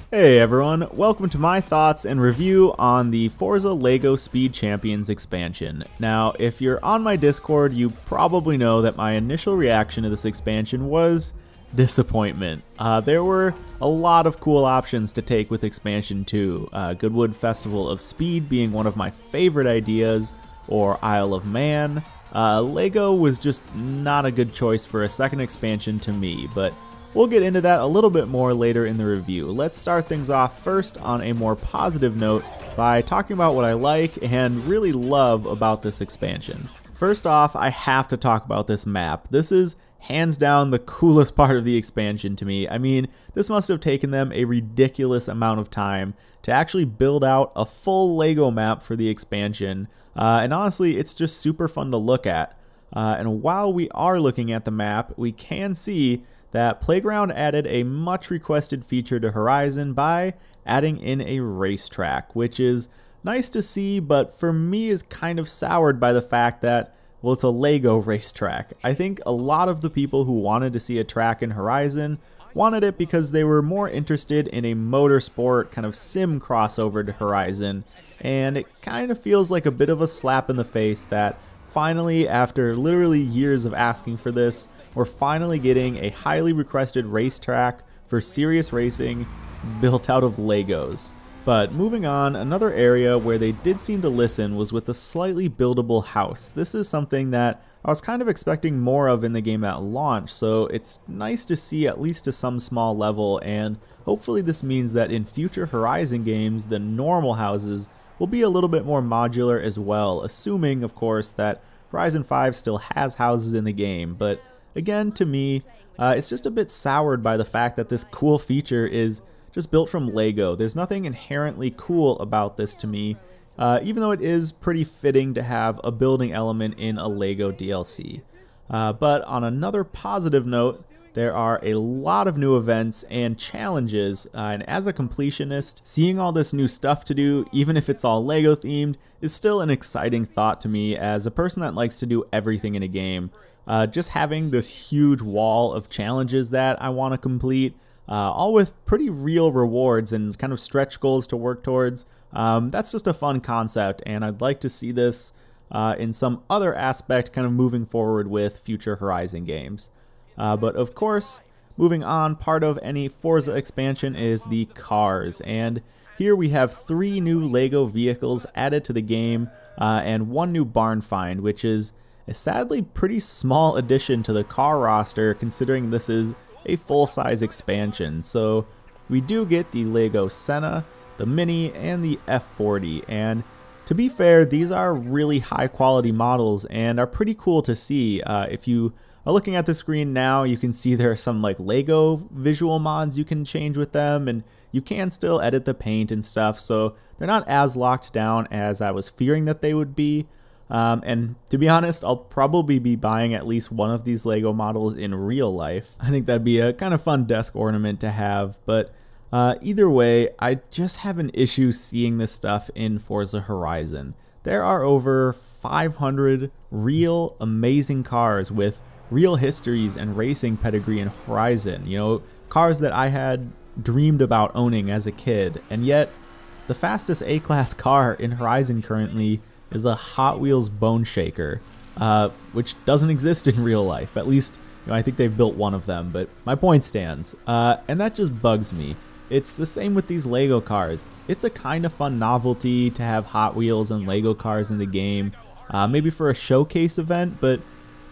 Hey everyone, welcome to my thoughts and review on the Forza LEGO Speed Champions expansion. Now, if you're on my Discord, you probably know that my initial reaction to this expansion was disappointment. There were a lot of cool options to take with expansion 2, Goodwood Festival of Speed being one of my favorite ideas, or Isle of Man. LEGO was just not a good choice for a second expansion to me, but we'll get into that a little bit more later in the review. Let's start things off first on a more positive note by talking about what I like and really love about this expansion. First off, I have to talk about this map. This is hands down the coolest part of the expansion to me. I mean, this must have taken them a ridiculous amount of time to actually build out a full LEGO map for the expansion, and honestly, it's just super fun to look at. And while we are looking at the map, we can see that Playground added a much requested feature to Horizon by adding in a racetrack, which is nice to see, but for me is kind of soured by the fact that, well, it's a LEGO racetrack. I think a lot of the people who wanted to see a track in Horizon wanted it because they were more interested in a motorsport kind of sim crossover to Horizon, and it kind of feels like a bit of a slap in the face that finally, after literally years of asking for this, we're finally getting a highly requested racetrack for serious racing built out of Legos. But moving on, another area where they did seem to listen was with the slightly buildable house. This is something that I was kind of expecting more of in the game at launch, so it's nice to see at least to some small level, and hopefully this means that in future Horizon games, the normal houses will be a little bit more modular as well, assuming, of course, that Horizon 5 still has houses in the game. But again, to me, it's just a bit soured by the fact that this cool feature is just built from LEGO. There's nothing inherently cool about this to me, even though it is pretty fitting to have a building element in a LEGO DLC. But on another positive note, there are a lot of new events and challenges, and as a completionist, seeing all this new stuff to do, even if it's all LEGO themed, is still an exciting thought to me as a person that likes to do everything in a game. Just having this huge wall of challenges that I want to complete, all with pretty real rewards and kind of stretch goals to work towards, that's just a fun concept, and I'd like to see this in some other aspect kind of moving forward with future Horizon games. But of course, moving on, part of any Forza expansion is the cars, and here we have 3 new LEGO vehicles added to the game, and 1 new barn find, which is a sadly pretty small addition to the car roster considering this is a full-size expansion. So we do get the LEGO Senna, the Mini, and the F40, and to be fair, these are really high-quality models and are pretty cool to see. If you are looking at the screen now, you can see there are some like LEGO visual mods you can change with them, and you can still edit the paint and stuff, so they're not as locked down as I was fearing that they would be. And to be honest, I'll probably be buying at least one of these LEGO models in real life. I think that'd be a kind of fun desk ornament to have, but either way, I just have an issue seeing this stuff in Forza Horizon. There are over 500 real amazing cars with real histories and racing pedigree in Horizon, you know, cars that I had dreamed about owning as a kid, and yet the fastest A-Class car in Horizon currently is a Hot Wheels Bone Shaker, which doesn't exist in real life. At least, you know, I think they've built one of them, but my point stands, and that just bugs me. It's the same with these LEGO cars. It's a kind of fun novelty to have Hot Wheels and LEGO cars in the game, maybe for a showcase event, but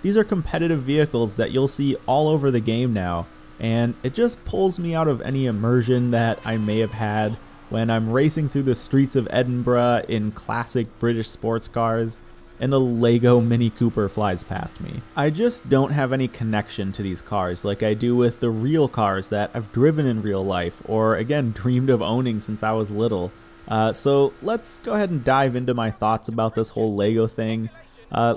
these are competitive vehicles that you'll see all over the game now, and it just pulls me out of any immersion that I may have had when I'm racing through the streets of Edinburgh in classic British sports cars and a LEGO Mini Cooper flies past me. I just don't have any connection to these cars like I do with the real cars that I've driven in real life, or again dreamed of owning since I was little. So let's go ahead and dive into my thoughts about this whole LEGO thing.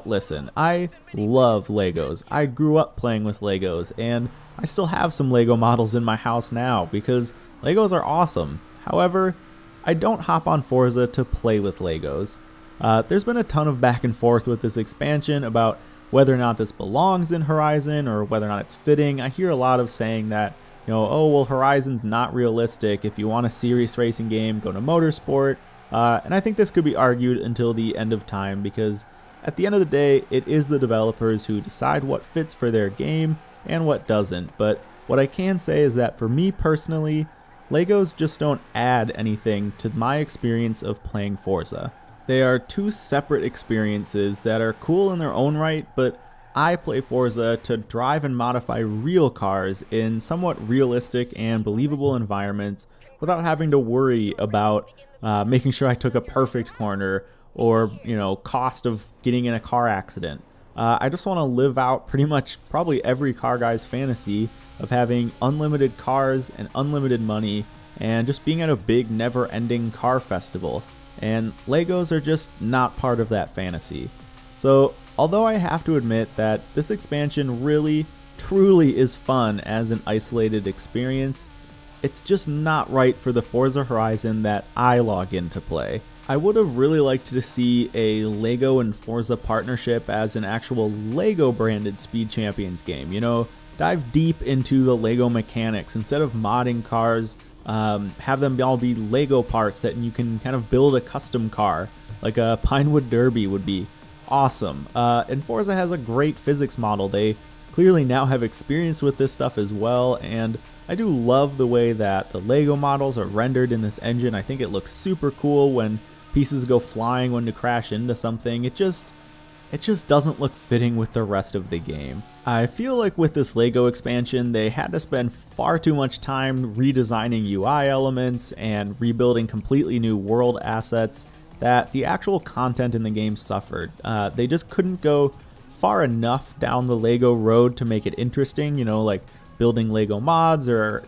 Listen, I love Legos. I grew up playing with Legos, and I still have some Lego models in my house now because Legos are awesome. However, I don't hop on Forza to play with Legos. There's been a ton of back and forth with this expansion about whether or not this belongs in Horizon or whether or not it's fitting. I hear a lot of saying that, oh, well, Horizon's not realistic. If you want a serious racing game, go to Motorsport. And I think this could be argued until the end of time, because at the end of the day, it is the developers who decide what fits for their game and what doesn't. But what I can say is that for me personally, Legos just don't add anything to my experience of playing Forza. They are two separate experiences that are cool in their own right, but I play Forza to drive and modify real cars in somewhat realistic and believable environments without having to worry about making sure I took a perfect corner or, cost of getting in a car accident. I just want to live out pretty much probably every car guy's fantasy of having unlimited cars and unlimited money and just being at a big never-ending car festival. And Legos are just not part of that fantasy. So, although I have to admit that this expansion really, truly is fun as an isolated experience, it's just not right for the Forza Horizon that I log in to play. I would have really liked to see a Lego and Forza partnership as an actual Lego branded Speed Champions game, dive deep into the Lego mechanics instead of modding cars. Have them all be Lego parts that you can kind of build a custom car, like a Pinewood Derby would be awesome. And Forza has a great physics model. They clearly now have experience with this stuff as well, and I do love the way that the Lego models are rendered in this engine. I think it looks super cool when pieces go flying when you crash into something. It just doesn't look fitting with the rest of the game. I feel like with this Lego expansion, they had to spend far too much time redesigning UI elements and rebuilding completely new world assets that the actual content in the game suffered. They just couldn't go far enough down the Lego road to make it interesting, like building Lego mods or,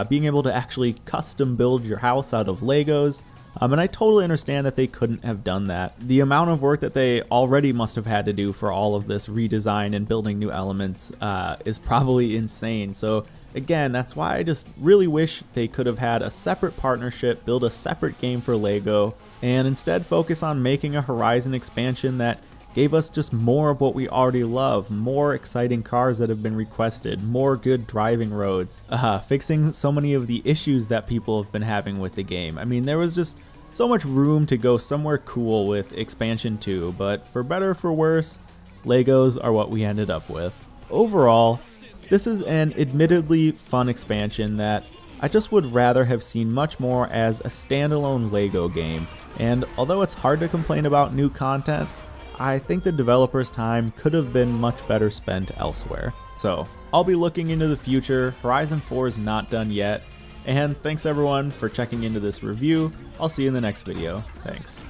being able to actually custom build your house out of Legos. And I totally understand that they couldn't have done that. The amount of work that they already must have had to do for all of this redesign and building new elements is probably insane. So again, that's why I just really wish they could have had a separate partnership, build a separate game for Lego, and instead focus on making a Horizon expansion that gave us just more of what we already love, more exciting cars that have been requested, more good driving roads, fixing so many of the issues that people have been having with the game. I mean, there was just so much room to go somewhere cool with Expansion 2, but for better or for worse, Legos are what we ended up with. Overall, this is an admittedly fun expansion that I just would rather have seen much more as a standalone Lego game, and although it's hard to complain about new content, I think the developers' time could have been much better spent elsewhere. So, I'll be looking into the future. Horizon 4 is not done yet. And thanks everyone for checking into this review. I'll see you in the next video. Thanks.